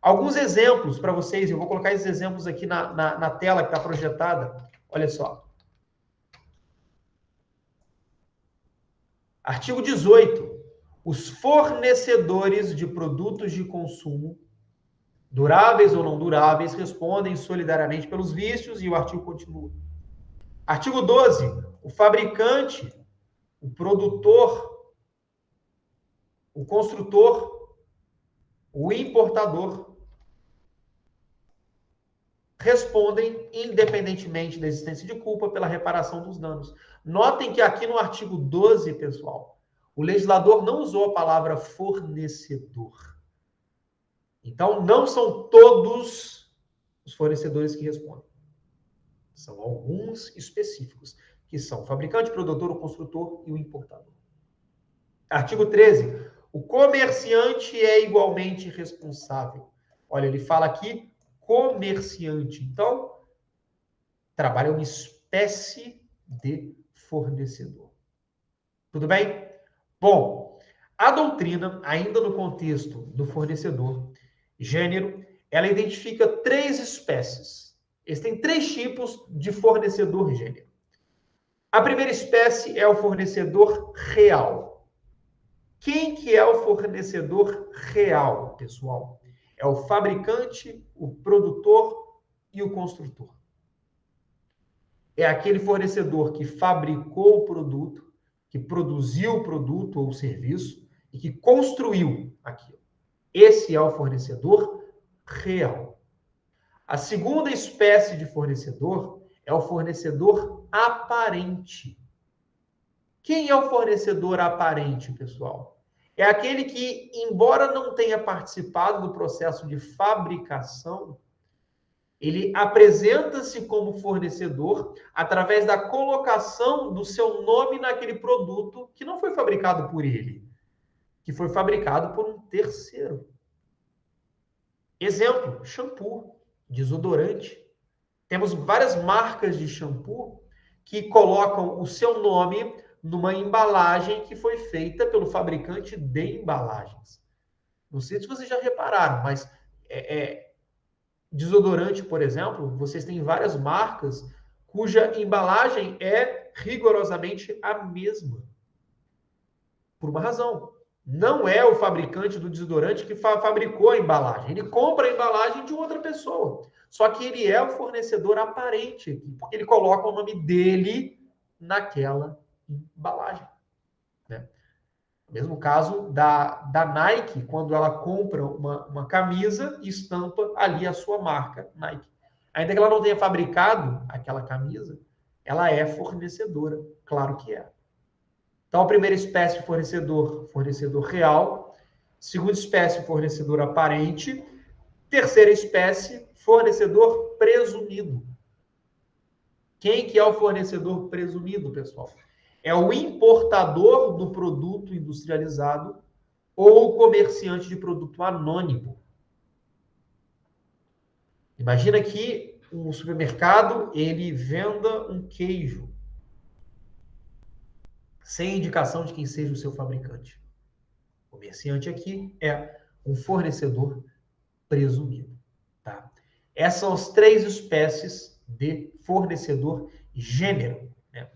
Alguns exemplos para vocês, eu vou colocar esses exemplos aqui na tela que está projetada. Olha só. Artigo 18. Os fornecedores de produtos de consumo, duráveis ou não duráveis, respondem solidariamente pelos vícios, e o artigo continua. Artigo 12. O fabricante, o produtor, o construtor, o importador respondem independentemente da existência de culpa pela reparação dos danos. Notem que aqui no artigo 12, pessoal, o legislador não usou a palavra fornecedor. Então, não são todos os fornecedores que respondem. São alguns específicos, que são o fabricante, o produtor, o construtor e o importador. Artigo 13. O comerciante é igualmente responsável. Olha, ele fala aqui comerciante. Então, trabalha uma espécie de fornecedor. Tudo bem? Bom, a doutrina, ainda no contexto do fornecedor, gênero, ela identifica 3 espécies. Existem 3 tipos de fornecedor gênero. A primeira espécie é o fornecedor real. Quem que é o fornecedor real, pessoal? É o fabricante, o produtor e o construtor. É aquele fornecedor que fabricou o produto, que produziu o produto ou o serviço e que construiu aquilo. Esse é o fornecedor real. A segunda espécie de fornecedor é o fornecedor aparente. Quem é o fornecedor aparente, pessoal? É aquele que, embora não tenha participado do processo de fabricação, ele apresenta-se como fornecedor através da colocação do seu nome naquele produto que não foi fabricado por ele, que foi fabricado por um terceiro. Exemplo, shampoo, desodorante. Temos várias marcas de shampoo que colocam o seu nome numa embalagem que foi feita pelo fabricante de embalagens. Não sei se vocês já repararam, mas desodorante, por exemplo, vocês têm várias marcas cuja embalagem é rigorosamente a mesma. Por uma razão. Não é o fabricante do desodorante que fabricou a embalagem. Ele compra a embalagem de outra pessoa. Só que ele é o fornecedor aparente aqui, porque ele coloca o nome dele naquela embalagem. Né? Mesmo caso da Nike, quando ela compra uma camisa e estampa ali a sua marca Nike. Ainda que ela não tenha fabricado aquela camisa, ela é fornecedora, claro que é. Então, a primeira espécie, fornecedor real. Segunda espécie, fornecedor aparente. Terceira espécie, fornecedor presumido. Quem que é o fornecedor presumido, pessoal? É o importador do produto industrializado ou o comerciante de produto anônimo. Imagina que um supermercado, ele venda um queijo sem indicação de quem seja o seu fabricante. O comerciante aqui é um fornecedor presumido. Tá? Essas são as 3 espécies de fornecedor gênero. Né?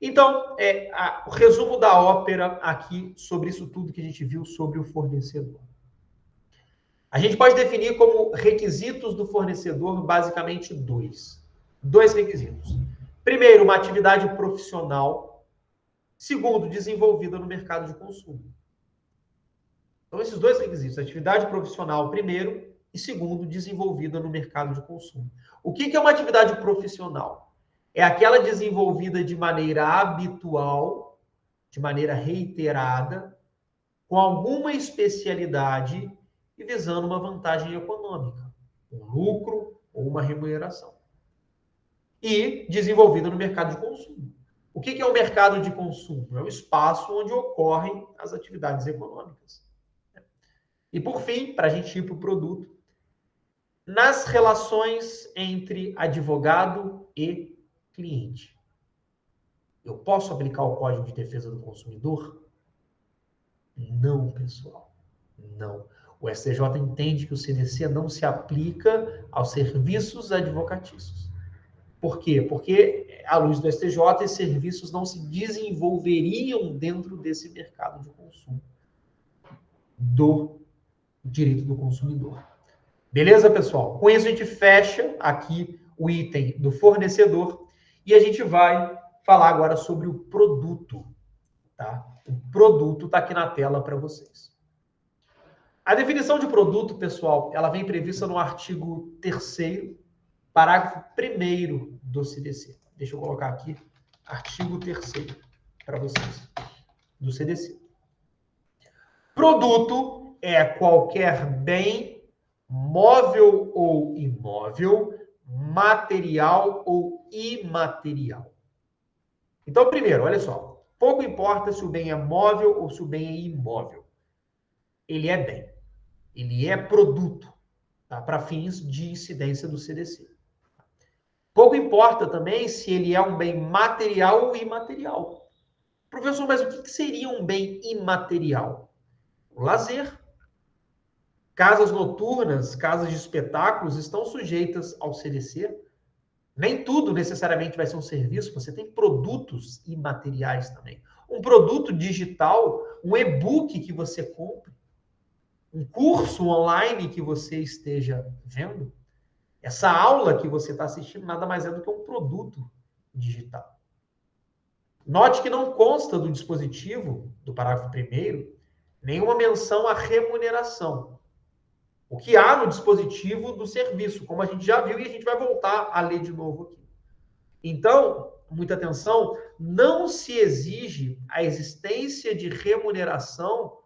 Então, o resumo da ópera aqui sobre isso tudo que a gente viu sobre o fornecedor. A gente pode definir como requisitos do fornecedor basicamente 2. 2 requisitos. Primeiro, uma atividade profissional. Segundo, desenvolvida no mercado de consumo. Então, esses 2 requisitos, atividade profissional primeiro e segundo, desenvolvida no mercado de consumo. O que é uma atividade profissional? É aquela desenvolvida de maneira habitual, de maneira reiterada, com alguma especialidade e visando uma vantagem econômica, um lucro ou uma remuneração. E desenvolvida no mercado de consumo. O que é o mercado de consumo? É o espaço onde ocorrem as atividades econômicas. E, por fim, para a gente ir para o produto, nas relações entre advogado e cliente. Eu posso aplicar o Código de Defesa do Consumidor? Não, pessoal. Não. O STJ entende que o CDC não se aplica aos serviços advocatícios. Por quê? Porque, à luz do STJ, esses serviços não se desenvolveriam dentro desse mercado de consumo do direito do consumidor. Beleza, pessoal? Com isso, a gente fecha aqui o item do fornecedor e a gente vai falar agora sobre o produto. Tá? O produto está aqui na tela para vocês. A definição de produto, pessoal, ela vem prevista no artigo 3º, parágrafo 1º do CDC. Deixa eu colocar aqui, artigo 3º para vocês, do CDC. Produto é qualquer bem, móvel ou imóvel, material ou imaterial. Então, primeiro, olha só, pouco importa se o bem é móvel ou se o bem é imóvel. Ele é bem, ele é produto, tá? Para fins de incidência do CDC. Pouco importa também se ele é um bem material ou imaterial. Professor, mas o que seria um bem imaterial? O lazer. Casas noturnas, casas de espetáculos estão sujeitas ao CDC. Nem tudo necessariamente vai ser um serviço, você tem produtos imateriais também. Um produto digital, um e-book que você compre, um curso online que você esteja vendo, essa aula que você está assistindo nada mais é do que um produto digital. Note que não consta do dispositivo, do parágrafo 1º, nenhuma menção à remuneração. O que há no dispositivo do serviço, como a gente já viu e a gente vai voltar a ler de novo aqui. Então, muita atenção, não se exige a existência de remuneração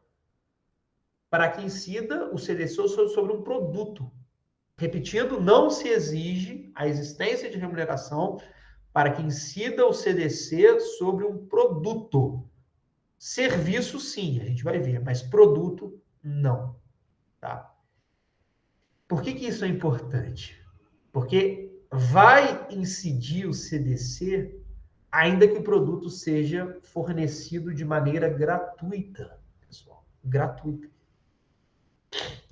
para que incida o CDC sobre um produto. Repetindo, não se exige a existência de remuneração para que incida o CDC sobre um produto. Serviço, sim, a gente vai ver, mas produto, não. Tá? Por que isso é importante? Porque vai incidir o CDC ainda que o produto seja fornecido de maneira gratuita, pessoal. Gratuita.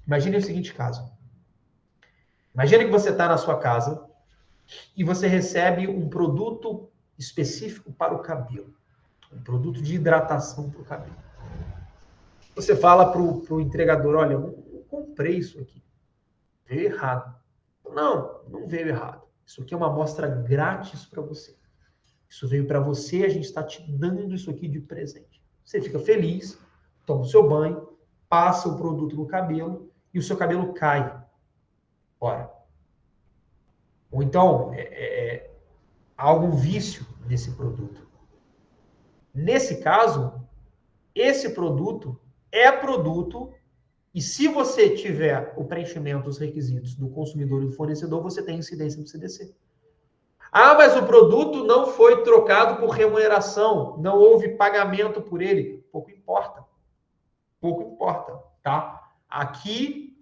Imagine o seguinte caso. Imagine que você está na sua casa e você recebe um produto específico para o cabelo, um produto de hidratação para o cabelo. Você fala para o entregador, olha, eu comprei isso aqui, veio errado. Não veio errado. Isso aqui é uma amostra grátis para você. Isso veio para você, a gente está te dando isso aqui de presente. Você fica feliz, toma o seu banho, passa o produto no cabelo e o seu cabelo cai. Ora. Ou então, há algum vício nesse produto. Nesse caso, esse produto é produto e se você tiver o preenchimento dos requisitos do consumidor e do fornecedor, você tem incidência do CDC. Ah, mas o produto não foi trocado por remuneração, não houve pagamento por ele. Pouco importa. Pouco importa, tá? Aqui,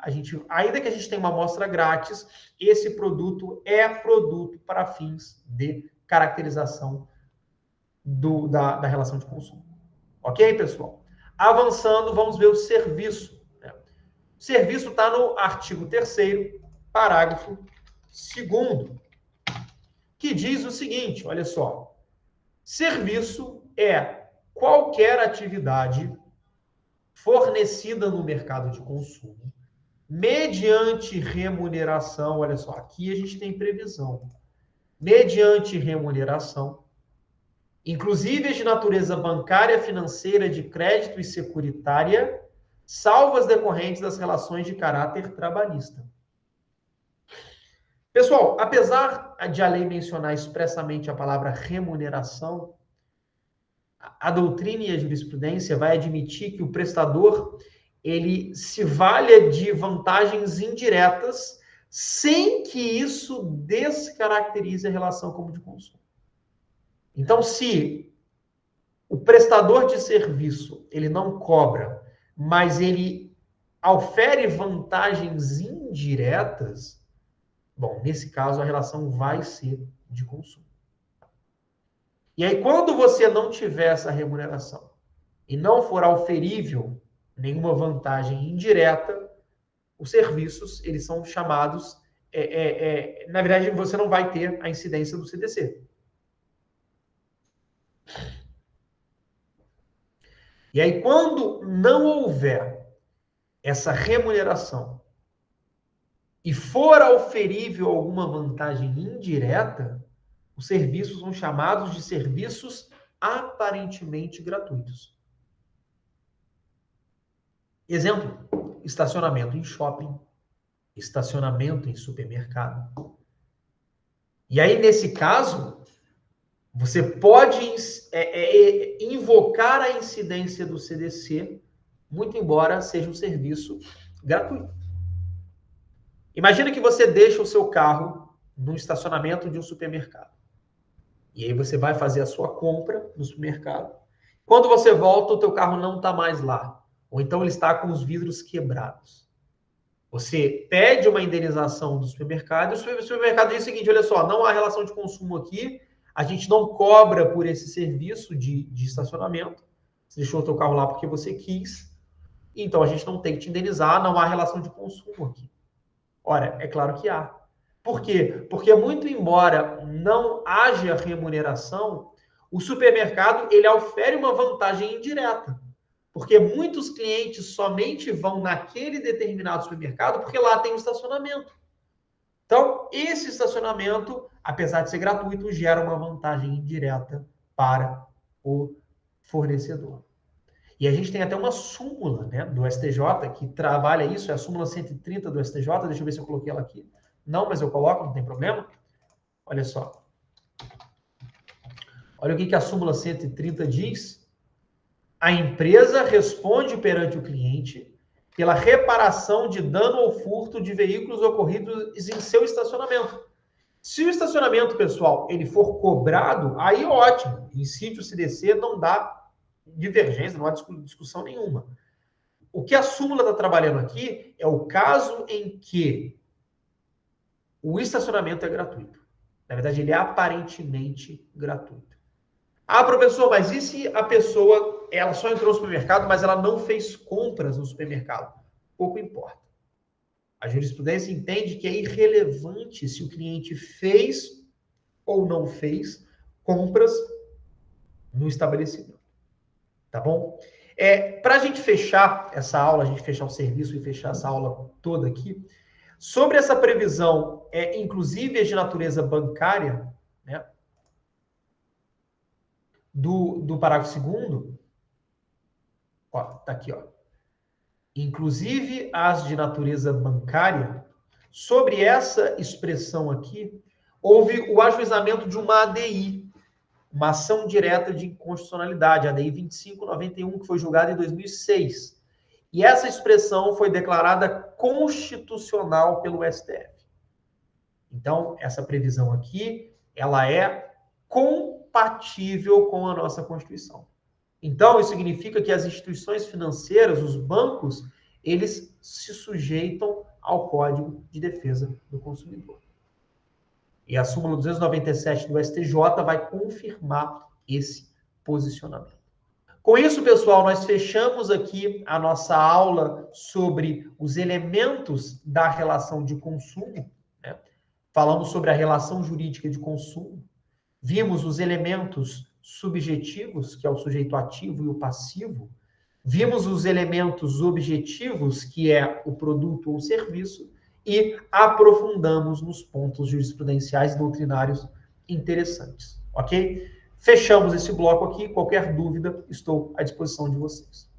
ainda que a gente tenha uma amostra grátis, esse produto é produto para fins de caracterização da relação de consumo. Ok, pessoal? Avançando, vamos ver o serviço. Né? O serviço está no artigo 3º, parágrafo 2º, que diz o seguinte, olha só. Serviço é qualquer atividade fornecida no mercado de consumo, mediante remuneração, olha só, aqui a gente tem previsão, mediante remuneração, inclusive de natureza bancária, financeira, de crédito e securitária, salvo as decorrentes das relações de caráter trabalhista. Pessoal, apesar de a lei mencionar expressamente a palavra remuneração, a doutrina e a jurisprudência vai admitir que o prestador ele se valha de vantagens indiretas sem que isso descaracterize a relação como de consumo. Então, se o prestador de serviço ele não cobra, mas ele ofere vantagens indiretas, bom, nesse caso a relação vai ser de consumo. E aí, quando você não tiver essa remuneração e não for auferível nenhuma vantagem indireta, os serviços, eles são chamados... na verdade, você não vai ter a incidência do CDC. E aí, quando não houver essa remuneração e for auferível alguma vantagem indireta, os serviços são chamados de serviços aparentemente gratuitos. Exemplo, estacionamento em shopping, estacionamento em supermercado. E aí, nesse caso, você pode invocar a incidência do CDC, muito embora seja um serviço gratuito. Imagina que você deixa o seu carro no estacionamento de um supermercado. E aí você vai fazer a sua compra no supermercado. Quando você volta, o teu carro não está mais lá. Ou então ele está com os vidros quebrados. Você pede uma indenização do supermercado e o supermercado diz o seguinte, olha só, não há relação de consumo aqui, a gente não cobra por esse serviço de estacionamento. Você deixou o teu carro lá porque você quis, então a gente não tem que te indenizar, não há relação de consumo aqui. Ora, é claro que há. Por quê? Porque muito embora não haja remuneração, o supermercado ele ofere uma vantagem indireta. Porque muitos clientes somente vão naquele determinado supermercado porque lá tem um estacionamento. Então, esse estacionamento, apesar de ser gratuito, gera uma vantagem indireta para o fornecedor. E a gente tem até uma súmula, né, do STJ que trabalha isso, é a súmula 130 do STJ, deixa eu ver se eu coloquei ela aqui. Não, mas eu coloco, não tem problema. Olha só. Olha o que a súmula 130 diz. A empresa responde perante o cliente pela reparação de dano ou furto de veículos ocorridos em seu estacionamento. Se o estacionamento, pessoal, ele for cobrado, aí ótimo. Incide o CDC, não dá divergência, não há discussão nenhuma. O que a súmula está trabalhando aqui é o caso em que o estacionamento é gratuito. Na verdade, ele é aparentemente gratuito. Ah, professor, mas e se a pessoa ela só entrou no supermercado, mas ela não fez compras no supermercado? Pouco importa. A jurisprudência entende que é irrelevante se o cliente fez ou não fez compras no estabelecimento. Tá bom? Para a gente fechar essa aula, a gente fechar o serviço e fechar essa aula toda aqui, sobre essa previsão, inclusive as de natureza bancária, né, do parágrafo 2º, ó, tá aqui, ó. Inclusive as de natureza bancária, sobre essa expressão aqui, houve o ajuizamento de uma ADI, uma ação direta de inconstitucionalidade, a ADI 2591, que foi julgada em 2006. E essa expressão foi declarada constitucional pelo STF. Então, essa previsão aqui, ela é compatível com a nossa Constituição. Então, isso significa que as instituições financeiras, os bancos, eles se sujeitam ao Código de Defesa do Consumidor. E a súmula 297 do STJ vai confirmar esse posicionamento. Com isso, pessoal, nós fechamos aqui a nossa aula sobre os elementos da relação de consumo, né? Falamos sobre a relação jurídica de consumo, vimos os elementos subjetivos, que é o sujeito ativo e o passivo, vimos os elementos objetivos, que é o produto ou o serviço, e aprofundamos nos pontos jurisprudenciais e doutrinários interessantes, ok? Fechamos esse bloco aqui. Qualquer dúvida, estou à disposição de vocês.